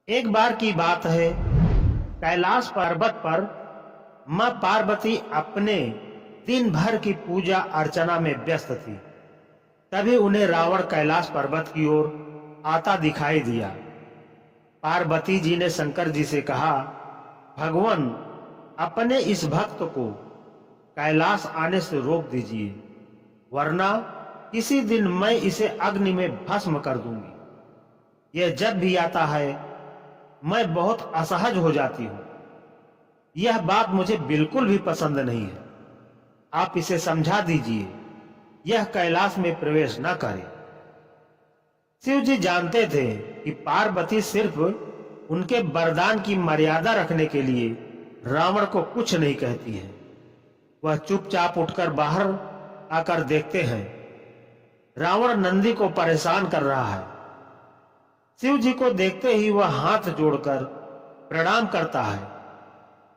एक बार की बात है, कैलाश पर्वत पर मां पार्वती अपने दिन भर की पूजा अर्चना में व्यस्त थी। तभी उन्हें रावण कैलाश पर्वत की ओर आता दिखाई दिया। पार्वती जी ने शंकर जी से कहा, भगवान, अपने इस भक्त को कैलाश आने से रोक दीजिए, वरना किसी दिन मैं इसे अग्नि में भस्म कर दूंगी। यह जब भी आता है मैं बहुत असहज हो जाती हूँ। यह बात मुझे बिल्कुल भी पसंद नहीं है। आप इसे समझा दीजिए, यह कैलाश में प्रवेश न करे। शिव जी जानते थे कि पार्वती सिर्फ उनके वरदान की मर्यादा रखने के लिए रावण को कुछ नहीं कहती है। वह चुपचाप उठकर बाहर आकर देखते हैं, रावण नंदी को परेशान कर रहा है। शिव जी को देखते ही वह हाथ जोड़कर प्रणाम करता है।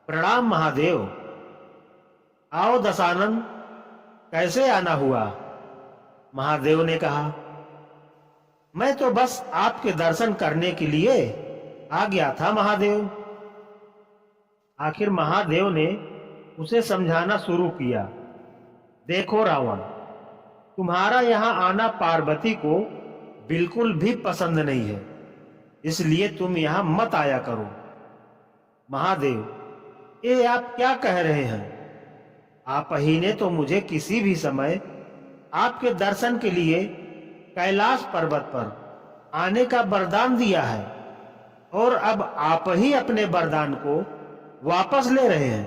प्रणाम महादेव। आओ दशानन, कैसे आना हुआ? महादेव ने कहा, मैं तो बस आपके दर्शन करने के लिए आ गया था महादेव। आखिर महादेव ने उसे समझाना शुरू किया, देखो रावण, तुम्हारा यहां आना पार्वती को बिल्कुल भी पसंद नहीं है, इसलिए तुम यहां मत आया करो। महादेव, ये आप क्या कह रहे हैं? आप ही ने तो मुझे किसी भी समय आपके दर्शन के लिए कैलाश पर्वत पर आने का वरदान दिया है, और अब आप ही अपने वरदान को वापस ले रहे हैं।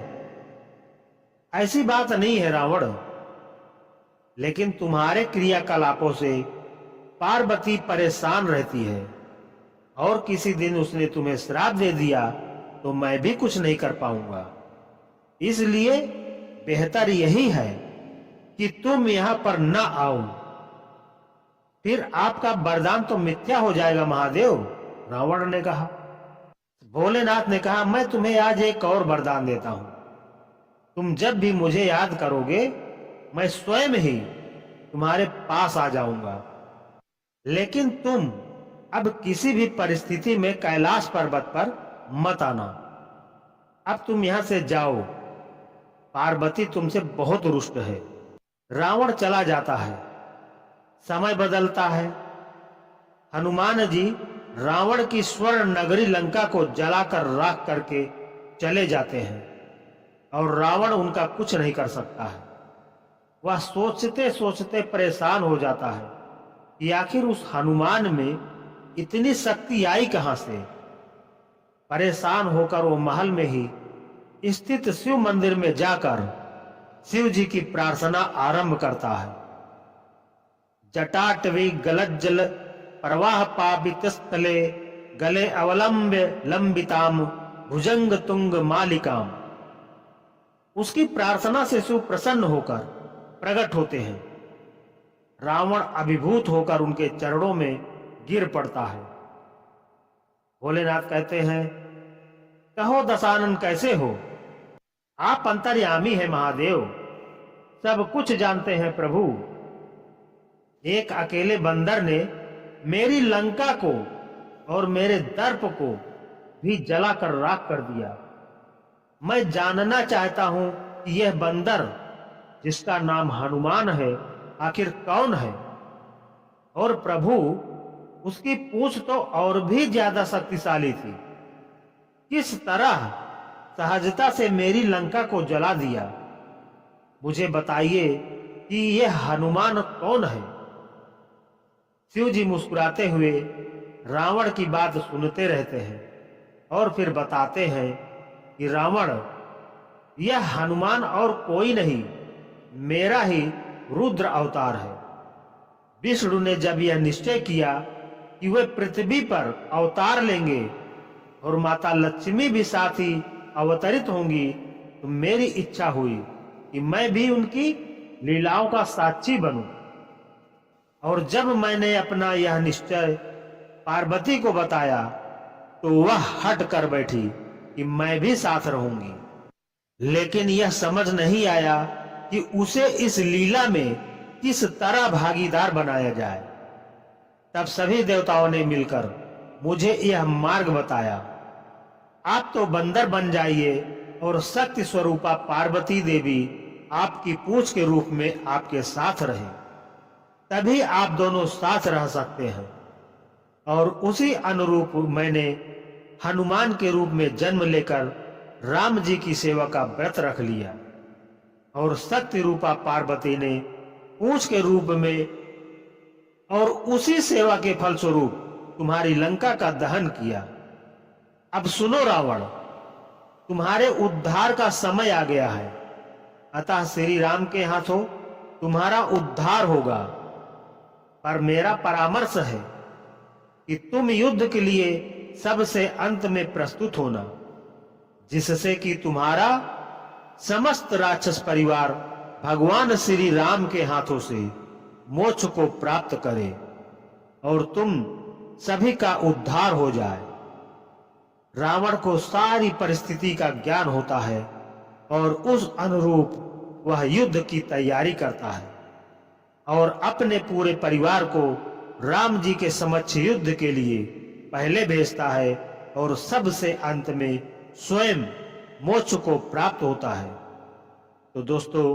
ऐसी बात नहीं है रावण, लेकिन तुम्हारे क्रियाकलापों से पार्वती परेशान रहती है, और किसी दिन उसने तुम्हें श्राप दे दिया तो मैं भी कुछ नहीं कर पाऊंगा। इसलिए बेहतर यही है कि तुम यहां पर न आओ, फिर आपका वरदान तो मिथ्या हो जाएगा महादेव। रावण ने कहा। भोलेनाथ ने कहा, मैं तुम्हें आज एक और वरदान देता हूं। तुम जब भी मुझे याद करोगे, मैं स्वयं ही तुम्हारे पास आ जाऊंगा, लेकिन तुम अब किसी भी परिस्थिति में कैलाश पर्वत पर मत आना। अब तुम यहां से जाओ, पार्वती तुमसे बहुत रुष्ट है। रावण चला जाता है। समय बदलता है। हनुमान जी रावण की स्वर्ण नगरी लंका को जलाकर राख करके चले जाते हैं, और रावण उनका कुछ नहीं कर सकता है। वह सोचते सोचते परेशान हो जाता है कि आखिर उस हनुमान में इतनी शक्ति आई कहां से। परेशान होकर वो महल में ही स्थित शिव मंदिर में जाकर शिव जी की प्रार्थना आरंभ करता है। जटाटवी गलज्जल प्रवाह पापित स्थले गले अवलंब्य लंबिताम भुजंग तुंग मालिकाम। उसकी प्रार्थना से शिव प्रसन्न होकर प्रकट होते हैं। रावण अभिभूत होकर उनके चरणों में गिर पड़ता है। भोलेनाथ कहते हैं, कहो दशानन, कैसे हो? आप अंतर्यामी हैं महादेव, सब कुछ जानते हैं प्रभु। एक अकेले बंदर ने मेरी लंका को और मेरे दर्प को भी जलाकर राख कर दिया। मैं जानना चाहता हूं कि यह बंदर, जिसका नाम हनुमान है, आखिर कौन है? और प्रभु, उसकी पूंछ तो और भी ज्यादा शक्तिशाली थी। किस तरह सहजता से मेरी लंका को जला दिया? मुझे बताइए कि यह हनुमान कौन है? शिव जी मुस्कुराते हुए रावण की बात सुनते रहते हैं, और फिर बताते हैं कि रावण, यह हनुमान और कोई नहीं, मेरा ही रुद्र अवतार है। विष्णु ने जब यह निश्चय किया कि वे पृथ्वी पर अवतार लेंगे और माता लक्ष्मी भी साथ ही अवतरित होंगी, तो मेरी इच्छा हुई कि मैं भी उनकी लीलाओं का साक्षी बनूं। और जब मैंने अपना यह निश्चय पार्वती को बताया, तो वह हट कर बैठी कि मैं भी साथ रहूंगी। लेकिन यह समझ नहीं आया कि उसे इस लीला में किस तरह भागीदार बनाया जाए। तब सभी देवताओं ने मिलकर मुझे यह मार्ग बताया। आप तो बंदर बन जाइए और शक्ति स्वरूपा पार्वती देवी आपकी पूंछ के रूप में आपके साथ रहे, तभी आप दोनों साथ रह सकते हैं। और उसी अनुरूप मैंने हनुमान के रूप में जन्म लेकर राम जी की सेवा का व्रत रख लिया और शक्ति रूपा पार्वती ने पूंछ के रूप में और उसी सेवा के फलस्वरूप तुम्हारी लंका का दहन किया। अब सुनो रावण, तुम्हारे उद्धार का समय आ गया है, अतः श्री राम के हाथों तुम्हारा उद्धार होगा। पर मेरा परामर्श है कि तुम युद्ध के लिए सबसे अंत में प्रस्तुत होना, जिससे कि तुम्हारा समस्त राक्षस परिवार भगवान श्री राम के हाथों से मोक्ष को प्राप्त करे और तुम सभी का उद्धार हो जाए। रावण को सारी परिस्थिति का ज्ञान होता है और उस अनुरूप वह युद्ध की तैयारी करता है और अपने पूरे परिवार को राम जी के समक्ष युद्ध के लिए पहले भेजता है और सबसे अंत में स्वयं मोक्ष को प्राप्त होता है। तो दोस्तों,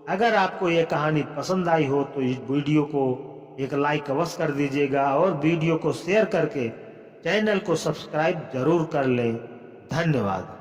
अगर आपको यह कहानी पसंद आई हो तो इस वीडियो को एक लाइक अवश्य कर दीजिएगा और वीडियो को शेयर करके चैनल को सब्सक्राइब जरूर कर लें। धन्यवाद।